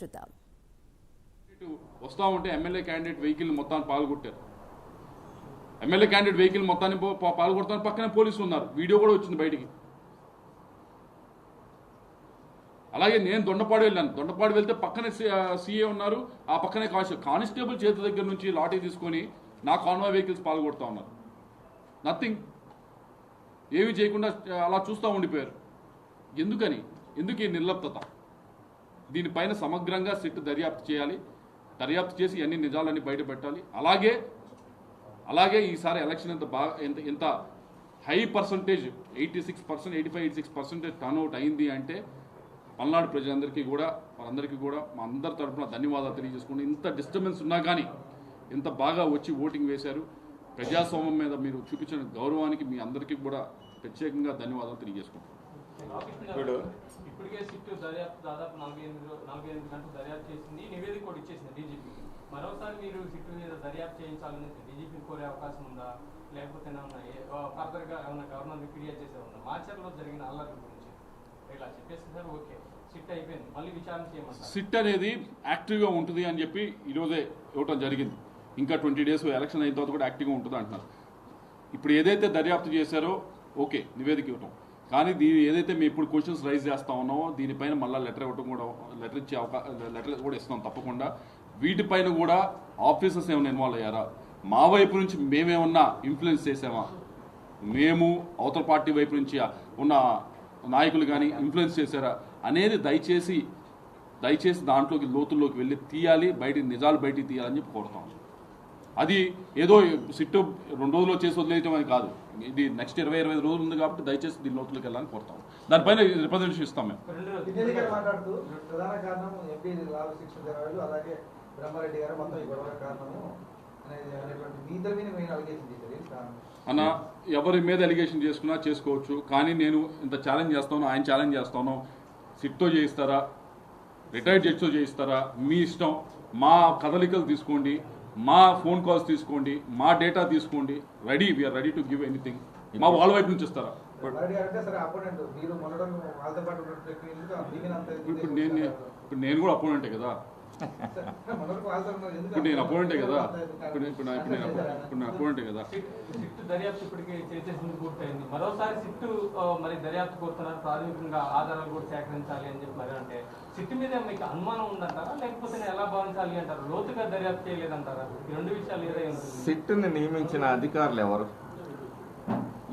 చూద్దాం. వస్తా ఉంటే ఎమ్మెల్యే క్యాండిడేట్ వెహికల్ మొత్తాన్ని పాల్గొట్టారు. ఎమ్మెల్యే క్యాండిడేట్ వెహికల్ మొత్తాన్ని పాల్గొడతాను పక్కనే పోలీసులు ఉన్నారు. వీడియో కూడా వచ్చింది బయటికి. అలాగే నేను దొండపాడు వెళ్ళాను. దొండపాడు వెళ్తే పక్కనే సీఏ ఉన్నారు, ఆ పక్కనే కానిస్టేబుల్ చేతి దగ్గర నుంచి లాఠీ తీసుకొని నా కాన్వాయ్ వెహికల్స్ పాల్గొడతా ఉన్నారు. నథింగ్, ఏమీ చేయకుండా అలా చూస్తూ ఉండిపోయారు. ఎందుకు ఈ నిర్లప్తత? దీనిపైన సమగ్రంగా సిట్ దర్యాప్తు చేయాలి. దర్యాప్తు చేసి అన్ని నిజాలన్నీ బయట పెట్టాలి. అలాగే ఈసారి ఎలక్షన్ ఎంత హై పర్సంటేజ్ 86%, 85-86% టర్న్అవుట్ అయింది అంటే పల్నాడు ప్రజలందరికీ కూడా వారందరికీ కూడా మా అందరి తరఫున ధన్యవాదాలు తెలియజేసుకుంటూ, ఇంత డిస్టర్బెన్స్ ఉన్నా కానీ ఇంత బాగా వచ్చి ఓటింగ్ వేశారు. ప్రజాస్వామ్యం మీద మీరు చూపించిన గౌరవానికి మీ అందరికీ కూడా ప్రత్యేకంగా ధన్యవాదాలు తెలియజేసుకుంటాం. ఇప్పటికే సిట్ దర్యాప్తు దాదాపు 48 గంటలు దర్యాప్తు చేసింది, నివేదిక కూడా ఇచ్చేసింది డీజీపీకి. మరోసారి మీరు సిట్ మీద దర్యాప్తు చేయించాలని డీజీపీ కోరే అవకాశం ఉందా? లేకపోతే ఫర్దర్గా ఏమైనా గవర్నర్ ఫిర్యాదు చేసే ఉందా? మార్చర్లో జరిగిన అల్లర్ల గురించి ఇలా చెప్పేసి సార్ ఓకే సిట్ అయిపోయింది, మళ్ళీ విచారణ చేయమంటారు. సిట్ అనేది యాక్టివ్గా ఉంటుంది అని చెప్పి ఈరోజే ఇవ్వటం జరిగింది. ఇంకా 20 days ఎలక్షన్ అయిన తర్వాత కూడా యాక్టివ్గా ఉంటుంది అంటున్నారు. ఇప్పుడు ఏదైతే దర్యాప్తు చేశారో ఓకే నివేదిక ఇవ్వటం, కానీ దీని ఏదైతే మేము ఇప్పుడు క్వశ్చన్స్ రైజ్ చేస్తా ఉన్నామో దీనిపైన మళ్ళీ లెటర్ ఇచ్చే లెటర్ కూడా ఇస్తున్నాం తప్పకుండా. వీటిపైన కూడా ఆఫీసర్స్ ఏమైనా ఇన్వాల్వ్ అయ్యారా, మా వైపు నుంచి మేమేమన్నా ఇన్ఫ్లుయెన్స్ చేసామా, మేము అవతల పార్టీ వైపు నుంచి ఉన్న నాయకులు కానీ ఇన్ఫ్లుయెన్స్ చేశారా అనేది దయచేసి దాంట్లోకి లోతుల్లోకి వెళ్ళి తీయాలి, నిజాలు బయటికి తీయాలని చెప్పి కోరుతాం. అది ఏదో సిట్టు 2 రోజుల్లో చేసి వదిలేయటం అని కాదు. ఇది నెక్స్ట్ 20-25 రోజులు ఉంది కాబట్టి దయచేసి దీని లోతులకు వెళ్ళాలని కోరుతాం. దానిపైన రిప్రజెంటేషన్ ఇస్తాం మేము. మాట్లాడుతూ ప్రధాన కారణం ఎంపీ శిక్షణ జరగాలి, అలాగే బ్రహ్మారెడ్డి గారు మొత్తం ఈ గొడవ కారణము అనేటువంటి మీ ఇద్దరి మీద మీరు అలిగేషన్ చేశారు అన్న. ఎవరి మీద అలిగేషన్ చేసుకున్నా చేసుకోవచ్చు, కానీ నేను ఇంత ఛాలెంజ్ చేస్తాను, ఆయన ఛాలెంజ్ చేస్తాను. సిట్తో చేయిస్తారా, రిటైర్డ్ జడ్జితో చేయిస్తారా, మీ ఇష్టం. మా కదలికలు తీసుకోండి, మా ఫోన్ కాల్స్ తీసుకోండి, మా డేటా తీసుకోండి. We are ready to give anything. మా వాళ్ళ వైపు నుంచి ఇస్తారా? ఇప్పుడు నేను కూడా అపోనెంటే కదా. ఇప్పుడు నేను అపోనెంటే కదా. సిట్ దర్యాప్తు ఇప్పటికే చేసేసింది, పూర్తయింది. మరోసారి సిట్ మరి దర్యాప్తు కోరుతున్నారు, ప్రాథమికంగా ఆధారాలు కూడా సేకరించాలి అని చెప్పి. మరి అంటే సిట్ మీద మీకు అనుమానం ఉందంటారా, లేకపోతే ఎలా భావించాలి అంటారు? లోతుగా దర్యాప్తు చేయలేదంటారా? ఈ 2 విషయాలు ఏదై ఉంటుంది. సిట్ని నియమించిన అధికారులు ఎవరు?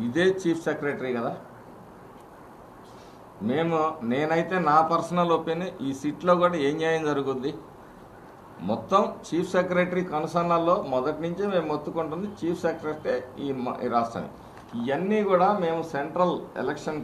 ఇదే చీఫ్ సెక్రటరీ కదా. నేనైతే నా పర్సనల్ ఒపీనియన్, ఈ సిట్లో కూడా ఏం న్యాయం జరుగుద్ది? మొత్తం చీఫ్ సెక్రటరీ కన్సర్న్లో మొదటి నుంచే మేము మొత్తుకుంటుంది చీఫ్ సెక్రటరీ ఈ రాష్ట్రానికి. ఇవన్నీ కూడా మేము సెంట్రల్ ఎలక్షన్